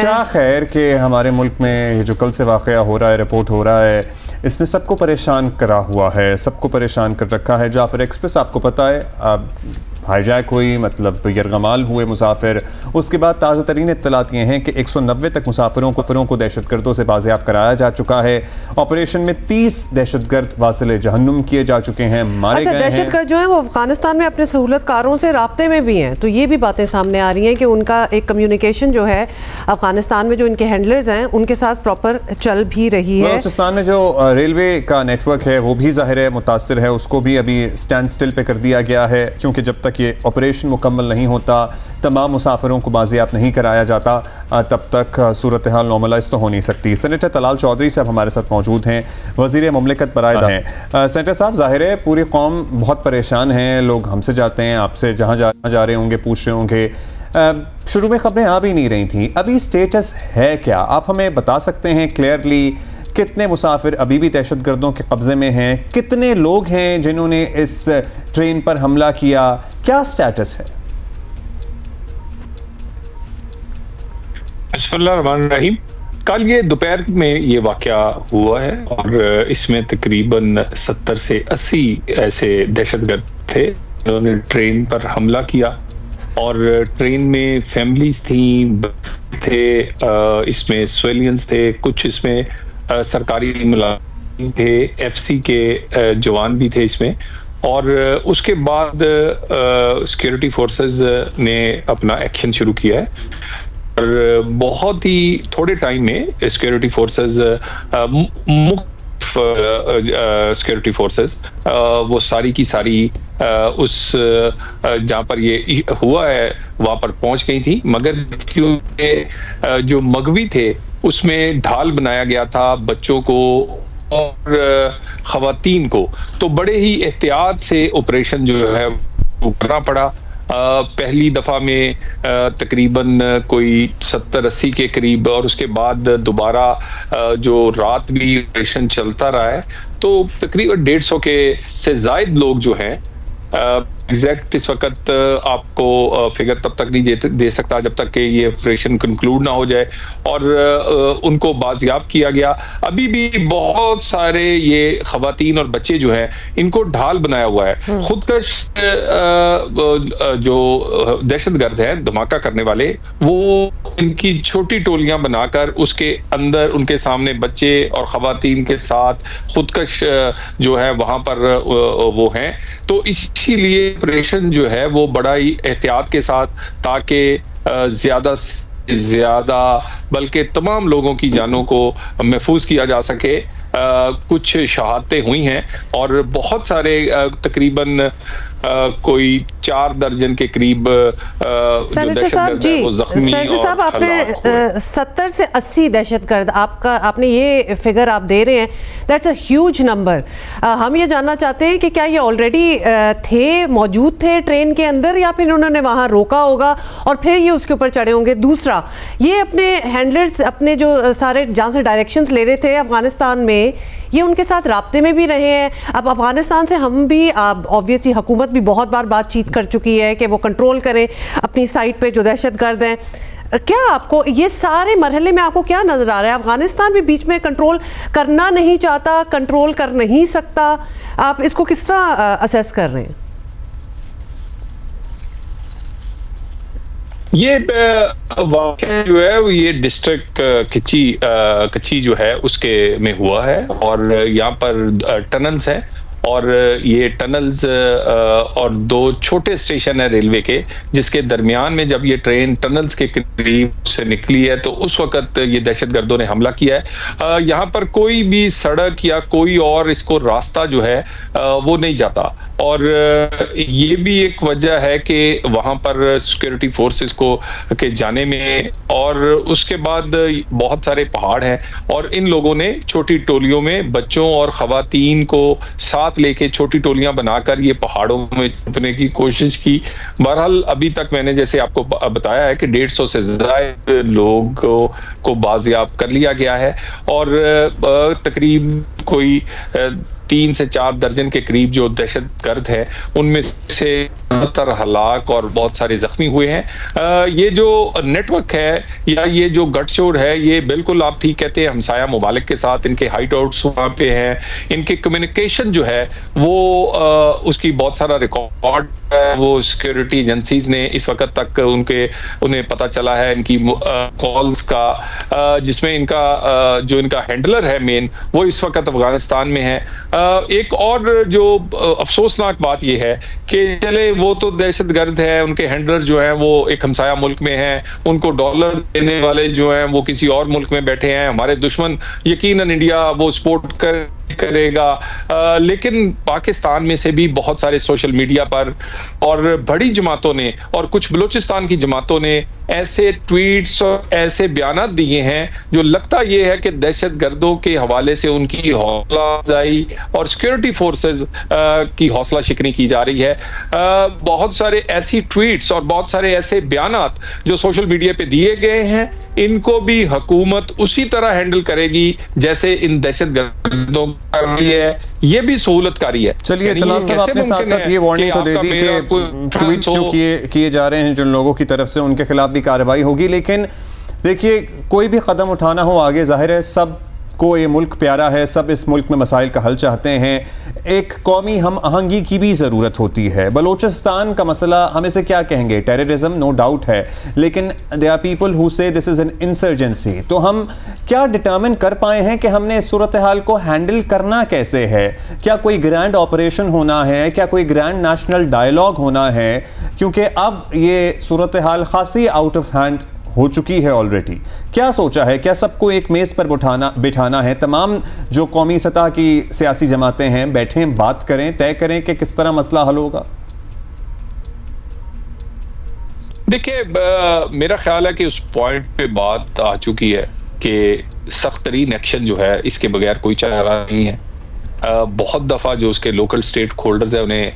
हैं। क्या खैर कि हमारे मुल्क में ये जो कल से वाक़या हो रहा है, रिपोर्ट हो रहा है, इसने सबको परेशान करा हुआ है, सबको परेशान कर रखा है। जाफर एक्सप्रेस आपको पता है हाईजैक हुई, मतलब यरगमाल हुए मुसाफिर। उसके बाद ताज़ा तरीन इत्तलात ये हैं कि 190 तक मुसाफिरों को दहशतगर्दों से बाज़ियाब कराया जा चुका है। ऑपरेशन में 30 दहशतगर्द वासिले जहन्नुम किए जा चुके हैं, मारे गए हैं। दहशतगर्द जो है वो अफगानिस्तान में अपने सहूलतकारों से राब्ते में भी हैं, तो ये भी बातें सामने आ रही हैं कि उनका एक कम्युनिकेशन जो है अफगानिस्तान में जो इनके हैंडलर्स हैं उनके साथ प्रॉपर चल भी रही है। बलूचिस्तान में जो रेलवे का नेटवर्क है वो भी ज़ाहिर है मुतासर है, उसको भी अभी स्टैंड स्टिल पे कर दिया गया है, क्योंकि जब तक ये ऑपरेशन मुकम्मल नहीं होता, तमाम मुसाफिरों को बाज़ियाब नहीं कराया जाता, तब तक सूरत हाल नॉर्मलाइज तो हो नहीं सकती। सेनेटर तलाल चौधरी साहब हमारे साथ मौजूद हैं, वज़ीर मुमलिकत बराए हैं। सेनेटर साहब, ज़ाहिर है पूरी कौम बहुत परेशान है, लोग हमसे जाते हैं, आपसे जहाँ जा रहे होंगे पूछ रहे होंगे। शुरू में खबरें आ भी नहीं रही थी, अभी स्टेटस है क्या? आप हमें बता सकते हैं क्लियरली कितने मुसाफिर अभी भी दहशतगर्दों के कब्ज़े में हैं, कितने लोग हैं जिन्होंने इस ट्रेन पर हमला किया, क्या स्टेटस है? बिस्मिल्लाहिर्रहमानिर्रहीम। कल ये दोपहर में ये वाक़या हुआ है और इसमें तकरीबन 70 से 80 ऐसे दहशतगर्द थे जिन्होंने ट्रेन पर हमला किया और ट्रेन में फैमिलीज थी, इसमें सिविलियंस थे, कुछ इसमें सरकारी मुलाजिम थे, एफसी के जवान भी थे इसमें। और उसके बाद सिक्योरिटी फोर्सेस ने अपना एक्शन शुरू किया है और बहुत ही थोड़े टाइम में सिक्योरिटी फोर्सेस सिक्योरिटी फोर्सेस वो सारी की सारी उस जहाँ पर ये हुआ है वहाँ पर पहुँच गई थी, मगर क्योंकि जो मगवी थे उसमें ढाल बनाया गया था बच्चों को और खवातीन को, तो बड़े ही एहतियात से ऑपरेशन जो है वो करना पड़ा। पहली दफ़ा में तकरीबन कोई 70-80 के करीब और उसके बाद दोबारा जो रात भी ऑपरेशन चलता रहा है तो तकरीबन 150 के से ज़ायद लोग जो हैं, एग्जैक्ट इस वक्त आपको फिगर तब तक नहीं दे सकता जब तक कि ये ऑपरेशन कंक्लूड ना हो जाए, और उनको बाजियाब किया गया। अभी भी बहुत सारे ये खवातीन और बच्चे जो हैं इनको ढाल बनाया हुआ है। खुदकश जो दहशतगर्द हैं, धमाका करने वाले, वो इनकी छोटी टोलियां बनाकर उसके अंदर उनके सामने बच्चे और खवातीन के साथ खुदकश जो है वहां पर वो हैं। तो इसीलिए ऑपरेशन जो है वो बड़ा ही एहतियात के साथ, ताकि ज्यादा से ज्यादा बल्कि तमाम लोगों की जानों को महफूज किया जा सके। कुछ शहादतें हुई हैं और बहुत सारे तकरीबन कोई 4 दर्जन के करीब सेनेटर साहब जी, सेनेटर साहब आपने 70 से 80 दहशतगर्द आपने ये फिगर आप दे रहे हैं, दैट्स अ ह्यूज नंबर। हम ये जानना चाहते हैं कि क्या ये ऑलरेडी मौजूद थे ट्रेन के अंदर या फिर उन्होंने वहाँ रोका होगा और फिर ये उसके ऊपर चढ़े होंगे? दूसरा, ये अपने हैंडलर्स अपने जो सारे जहाँ से डायरेक्शंस ले रहे थे अफगानिस्तान में, ये उनके साथ राब्ते में भी रहे हैं। अब अफगानिस्तान से हम भी ऑब्वियसली हुकूमत भी बहुत बार बातचीत कर चुकी है कि वो कंट्रोल करें अपनी साइड पे जो दहशतगर्द हैं। क्या आपको ये सारे मरहले में आपको क्या नजर आ रहा है? अफगानिस्तान भी बीच में कंट्रोल करना नहीं चाहता, कंट्रोल कर नहीं सकता, आप इसको किस तरह असेस कर रहे हैं? ये वाक़या जो है ये डिस्ट्रिक्ट कच्ची जो है उसके में हुआ है और यहाँ पर टनल्स हैं और ये टनल्स और 2 छोटे स्टेशन है रेलवे के, जिसके दरमियान में जब ये ट्रेन टनल्स के करीब से निकली है तो उस वक्त ये दहशतगर्दों ने हमला किया है। यहाँ पर कोई भी सड़क या कोई और इसको रास्ता जो है वो नहीं जाता, और ये भी एक वजह है कि वहाँ पर सिक्योरिटी फोर्सेस को के जाने में, और उसके बाद बहुत सारे पहाड़ हैं और इन लोगों ने छोटी टोलियों में बच्चों और खवातीन को साथ लेके छोटी टोलियां बनाकर ये पहाड़ों में छुपने की कोशिश की। बहरहाल अभी तक मैंने जैसे आपको बताया है कि 150 से ज्यादा लोग को बाजियाब कर लिया गया है और तकरीब कोई 3 से 4 दर्जन के करीब जो दहशतगर्द है, उनमें से 70 हलाक और बहुत सारे जख्मी हुए हैं। ये जो नेटवर्क है या ये जो गठजोड़ है, ये बिल्कुल आप ठीक कहते हैं, हमसाया मुमालिक के साथ इनके हाइट आउट्स वहाँ पे हैं, इनके कम्युनिकेशन जो है वो उसकी बहुत सारा रिकॉर्ड वो सिक्योरिटी एजेंसीज ने इस वक्त तक उन्हें पता चला है इनकी कॉल्स का, जिसमें इनका जो इनका हैंडलर है मेन, वो इस वक्त अफगानिस्तान में है। एक और जो अफसोसनाक बात यह है कि चले वो तो दहशतगर्द है, उनके हैंडलर जो हैं वो एक हमसाया मुल्क में हैं, उनको डॉलर देने वाले जो हैं वो किसी और मुल्क में बैठे हैं, हमारे दुश्मन यकीनन इंडिया वो सपोर्ट करेगा। लेकिन पाकिस्तान में से भी बहुत सारे सोशल मीडिया पर और बड़ी जमातों ने और कुछ बलूचिस्तान की जमातों ने ऐसे ट्वीट्स और ऐसे बयानात दिए हैं जो लगता ये है कि दहशतगर्दों के हवाले से उनकी हौसला अफजाई और सिक्योरिटी फोर्सेस की हौसला शिकनी की जा रही है। बहुत सारे ऐसी ट्वीट्स और बहुत सारे ऐसे बयानात जो सोशल मीडिया पे दिए गए हैं, इनको भी हुकूमत उसी तरह हैंडल करेगी जैसे इन दहशतगर्दों कर रही है, ये भी सहूलतकारी है। चलिए तलाल साहब, आपने साथ साथ ये वार्निंग तो दे दी कि ट्वीट्स जो किए जा रहे हैं जिन लोगों की तरफ से, उनके खिलाफ भी कार्रवाई होगी। लेकिन देखिए, कोई भी कदम उठाना हो आगे, जाहिर है सब को ये मुल्क प्यारा है, सब इस मुल्क में मसाइल का हल चाहते हैं, एक कौमी हम आहंगी की भी ज़रूरत होती है। बलूचिस्तान का मसला हम इसे क्या कहेंगे, टेररिज्म नो डाउट है, लेकिन दे आर पीपल हु से दिस इज़ एन इंसर्जेंसी। तो हम क्या डिटर्मिन कर पाए हैं कि हमने इस सूरत हाल को हैंडल करना कैसे है? क्या कोई ग्रैंड ऑपरेशन होना है, क्या कोई ग्रैंड नेशनल डायलॉग होना है? क्योंकि अब ये सूरत हाल खासी आउट ऑफ हैंड हो चुकी है ऑलरेडी। क्या सोचा है, क्या सबको एक मेज़ पर बिठाना है, तमाम जो कौमी सतह की सियासी जमातें हैं बैठें, बात करें, तय करें कि किस तरह मसला हल होगा? देखिए, मेरा ख्याल है कि उस पॉइंट पे बात आ चुकी है कि सख्त तरीन एक्शन जो है इसके बगैर कोई चारा नहीं है। बहुत दफ़ा जो उसके लोकल स्टेक होल्डर्स है उन्हें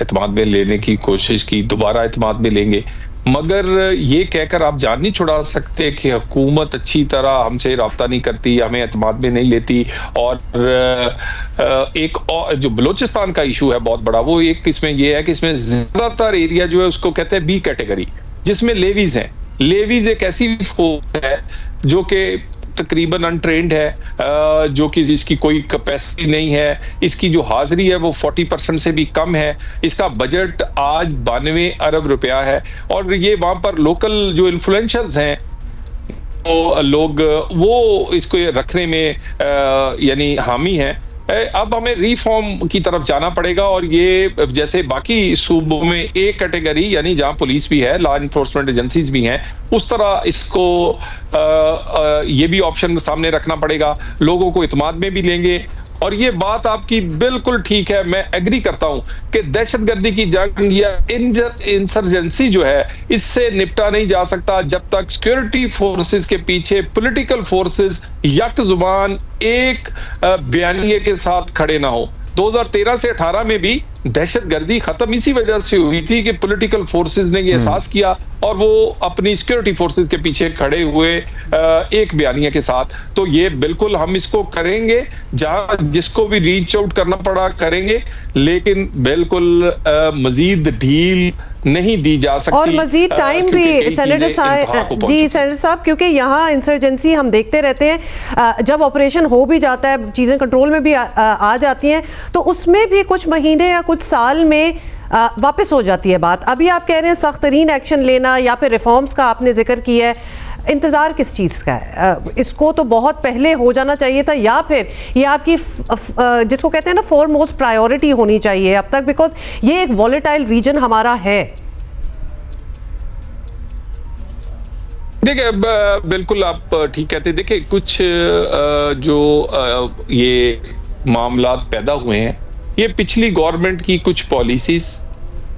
एतमाद में लेने की कोशिश की, दोबारा एतमाद में लेंगे, मगर ये कहकर आप जान नहीं छुड़ा सकते कि हुकूमत अच्छी तरह हमसे रब्ता नहीं करती, हमें एतमाद में नहीं लेती। और एक और जो बलूचिस्तान का इशू है बहुत बड़ा, वो एक इसमें ये है कि इसमें ज्यादातर एरिया जो है उसको कहते हैं बी कैटेगरी, जिसमें लेवीज हैं। लेवीज एक ऐसी फोर्स है जो कि तकरीबन अनट्रेंड है, जो कि जिसकी कोई कैपेसिटी नहीं है, इसकी जो हाजिरी है वो 40% से भी कम है, इसका बजट आज 92 अरब रुपया है। और ये वहां पर लोकल जो इन्फ्लुएंशर्स हैं वो लोग वो इसको रखने में यानी हामी हैं। अब हमें रिफॉर्म की तरफ जाना पड़ेगा और ये जैसे बाकी सूबों में एक कैटेगरी यानी जहां पुलिस भी है, लॉ इन्फोर्समेंट एजेंसीज भी हैं, उस तरह इसको ये भी ऑप्शन सामने रखना पड़ेगा। लोगों को इत्मीनान में भी लेंगे। और ये बात आपकी बिल्कुल ठीक है, मैं एग्री करता हूं कि दहशतगर्दी की जंग या इंसर्जेंसी जो है इससे निपटा नहीं जा सकता जब तक सिक्योरिटी फोर्सेस के पीछे पॉलिटिकल फोर्सेस यक जुबान एक बयानिए के साथ खड़े ना हो। 2013 से 18 में भी दहशतगर्दी खत्म इसी वजह से हुई थी कि पॉलिटिकल फोर्सेस ने ये एहसास किया और वो अपनी सिक्योरिटी फोर्सेस के पीछे खड़े हुए एक बयानिया के साथ। तो ये बिल्कुल हम इसको करेंगे, जहां जिसको भी रीच आउट करना पड़ा करेंगे, लेकिन बिल्कुल मजीद ढील नहीं दी जा सकती और मजीद टाइम भी। सेनेटर साहब, क्योंकि यहाँ इंसर्जेंसी हम देखते रहते हैं, जब ऑपरेशन हो भी जाता है, चीजें कंट्रोल में भी आ जाती हैं, तो उसमें भी कुछ महीने या कुछ साल में वापस हो जाती है बात। अभी आप कह रहे हैं सख्त तरीन एक्शन लेना या फिर रिफॉर्म्स का आपने जिक्र किया है, इंतज़ार किस चीज़ का है? इसको तो बहुत पहले हो जाना चाहिए था, या फिर ये आपकी जिसको कहते हैं ना फोरमोस्ट प्रायोरिटी होनी चाहिए अब तक, बिकॉज ये एक वॉलेटाइल रीजन हमारा है। देखिए, बिल्कुल आप ठीक कहते हैं। देखिए, कुछ जो ये मामला पैदा हुए हैं, ये पिछली गवर्नमेंट की कुछ पॉलिसीज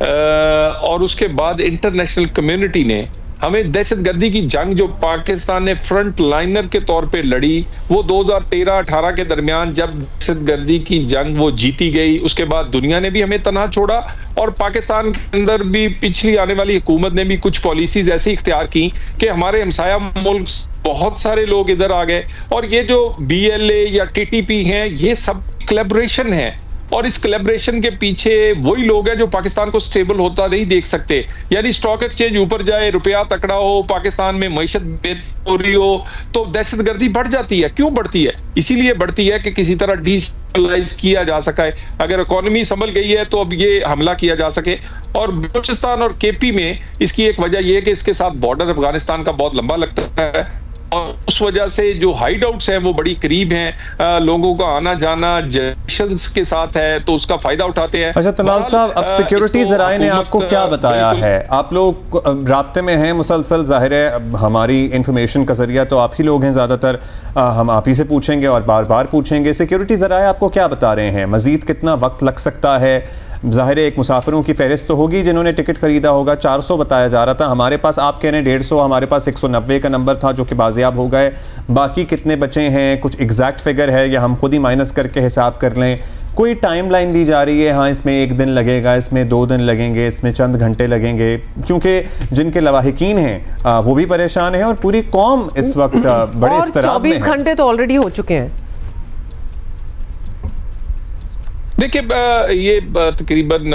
और उसके बाद इंटरनेशनल कम्युनिटी ने हमें दहशतगर्दी की जंग जो पाकिस्तान ने फ्रंट लाइनर के तौर पे लड़ी, वो 2013-18 के दरमियान जब दहशतगर्दी की जंग वो जीती गई, उसके बाद दुनिया ने भी हमें तनहा छोड़ा और पाकिस्तान के अंदर भी पिछली आने वाली हुकूमत ने भी कुछ पॉलिसीज ऐसी इख्तियार की कि हमारे हमसाया मुल्क बहुत सारे लोग इधर आ गए। और ये जो BLA या TTP हैं, ये सब कोलैबोरेशन है, और इस कोलैबोरेशन के पीछे वही लोग हैं जो पाकिस्तान को स्टेबल होता नहीं देख सकते। यानी स्टॉक एक्सचेंज ऊपर जाए, रुपया तकड़ा हो, पाकिस्तान में मईशत बेहतर हो रही हो, तो दहशतगर्दी बढ़ जाती है। क्यों बढ़ती है? इसीलिए बढ़ती है कि किसी तरह डिस्टेबलाइज किया जा सका है। अगर इकोनॉमी संभल गई है तो अब ये हमला किया जा सके। और बलूचिस्तान और केपी में इसकी एक वजह यह है कि इसके साथ बॉर्डर अफगानिस्तान का बहुत लंबा लगता है, और उस वजह से जो हाइड आउट्स हैं वो बड़ी करीब हैं, लोगों का आना जाना जंक्शंस के साथ है, तो उसका फायदा उठाते हैं। अच्छा तलाल साहब, अब सिक्योरिटी ज़राए ने आपको क्या बताया है? आप लोग राब्ते में हैं मुसलसल, जाहिर है हमारी इंफॉर्मेशन का जरिया तो आप ही लोग हैं ज़्यादातर, हम आप ही से पूछेंगे और बार बार पूछेंगे। सिक्योरिटी ज़राए आपको क्या बता रहे हैं? मज़ीद कितना वक्त लग सकता है? ज़ाहिर है एक मुसाफिरों की फहरिस्त तो होगी जिन्होंने टिकट खरीदा होगा। 400 बताया जा रहा था, हमारे पास आप कह रहे हैं 150, हमारे पास 190 का नंबर था जो कि बाजियाब हो गए। बाकी कितने बचे हैं? कुछ एग्जैक्ट फिगर है या हम खुद ही माइनस करके हिसाब कर लें? कोई टाइम लाइन दी जा रही है? हाँ इसमें 1 दिन लगेगा, इसमें 2 दिन लगेंगे, इसमें चंद घंटे लगेंगे, क्योंकि जिनके लवाहिकीन हैं वो भी परेशान है और पूरी कौम इस वक्त बड़े इस्तराब में है। 24 घंटे तो ऑलरेडी हो चुके हैं। देखिए ये तकरीबन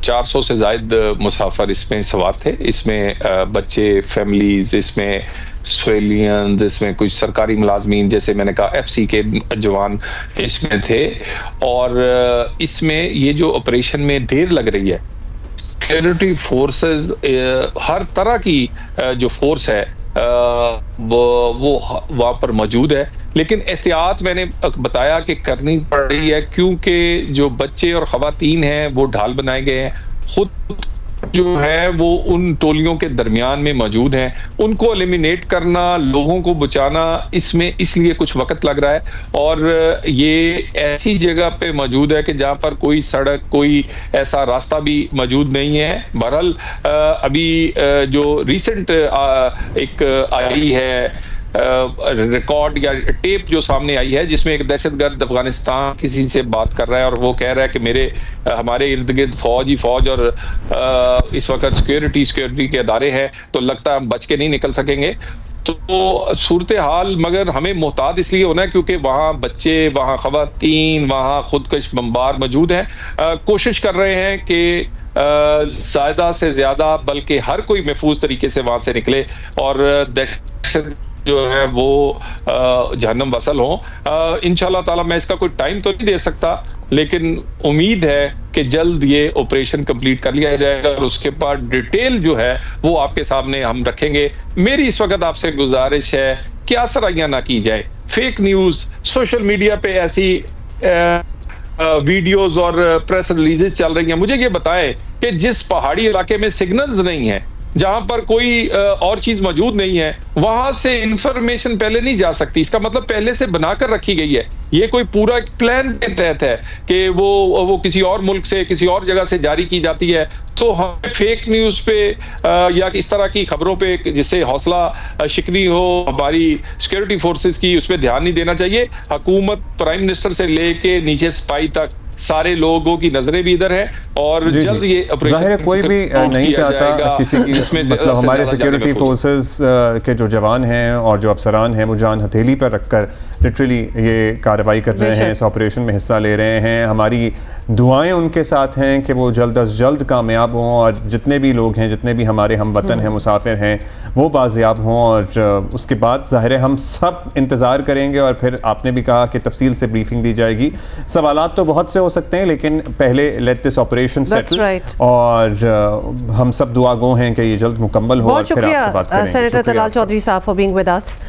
400 से ज़ायद मुसाफिर इसमें सवार थे। इसमें बच्चे, फैमिलीज, इसमें सिविलियंस, इसमें कुछ सरकारी मुलाजमीन जैसे मैंने कहा एफसी के जवान इसमें थे। और इसमें ये जो ऑपरेशन में देर लग रही है, सिक्योरिटी फोर्सेस हर तरह की जो फोर्स है वो वहां पर मौजूद है, लेकिन एहतियात मैंने बताया कि करनी पड़ रही है, क्योंकि जो बच्चे और खवातीन हैं वो ढाल बनाए गए हैं, खुद जो है वो उन टोलियों के दरमियान में मौजूद हैं। उनको एलिमिनेट करना, लोगों को बचाना, इसमें इसलिए कुछ वक्त लग रहा है। और ये ऐसी जगह पे मौजूद है कि जहां पर कोई सड़क, कोई ऐसा रास्ता भी मौजूद नहीं है। बहरहाल अभी जो रिसेंट एक आई है रिकॉर्ड या टेप जो सामने आई है, जिसमें एक दहशतगर्द अफगानिस्तान किसी से बात कर रहा है और वो कह रहा है कि हमारे इर्द गिर्द फौज ही फौज और इस वक्त सिक्योरिटी के अदारे हैं, तो लगता है हम बच के नहीं निकल सकेंगे। तो सूरत हाल, मगर हमें मोहतात इसलिए होना है क्योंकि वहाँ बच्चे, वहाँ खवातीन, वहाँ खुदकश बमबार मौजूद हैं। कोशिश कर रहे हैं कि ज़्यादा से ज़्यादा, बल्कि हर कोई महफूज तरीके से वहाँ से निकले और दहशत जो है वो जहन्नम वसल हो। इंशाल्लाह ताला मैं इसका कोई टाइम तो नहीं दे सकता, लेकिन उम्मीद है कि जल्द ये ऑपरेशन कंप्लीट कर लिया जाएगा और उसके बाद डिटेल जो है वो आपके सामने हम रखेंगे। मेरी इस वक्त आपसे गुजारिश है कि आसराइयां ना की जाए। फेक न्यूज, सोशल मीडिया पे ऐसी वीडियोस और प्रेस रिलीजेस चल रही हैं। मुझे ये बताएं कि जिस पहाड़ी इलाके में सिग्नल्स नहीं है, जहां पर कोई और चीज मौजूद नहीं है, वहां से इंफॉर्मेशन पहले नहीं जा सकती। इसका मतलब पहले से बनाकर रखी गई है। ये कोई पूरा एक प्लान के तहत है कि वो किसी और मुल्क से, किसी और जगह से जारी की जाती है। तो हमें फेक न्यूज पे या इस तरह की खबरों पे जिससे हौसला शिकनी हो हमारी सिक्योरिटी फोर्सेस की, उस पर ध्यान नहीं देना चाहिए। हुकूमत, प्राइम मिनिस्टर से लेके नीचे सिपाही तक सारे लोगों की नजरें भी इधर हैं और जल्द ये जाहिर है कोई भी नहीं चाहता किसी की, मतलब हमारे सिक्योरिटी फोर्सेस के जो जवान हैं और जो अफसरान हैं वो जान हथेली पर रखकर लिटरली ये कार्रवाई कर रहे हैं, इस ऑपरेशन में हिस्सा ले रहे हैं। हमारी दुआएं उनके साथ हैं कि वो जल्द अज जल्द कामयाब हों और जितने भी लोग हैं, जितने भी हमारे हम वतन हैं, मुसाफिर हैं, वो बाजियाब हों। और उसके बाद ज़ाहिर है हम सब इंतज़ार करेंगे और फिर आपने भी कहा कि तफसील से ब्रीफिंग दी जाएगी। सवालात तो बहुत से हो सकते हैं, लेकिन पहले लेट दिस ऑपरेशन सेटल और हम सब दुआ गो हैं कि ये जल्द मुकम्मल हो और फिर आपसे बात करेंगे। सेनेटर तलाल चौधरी साहब फॉर बीइंग विद अस।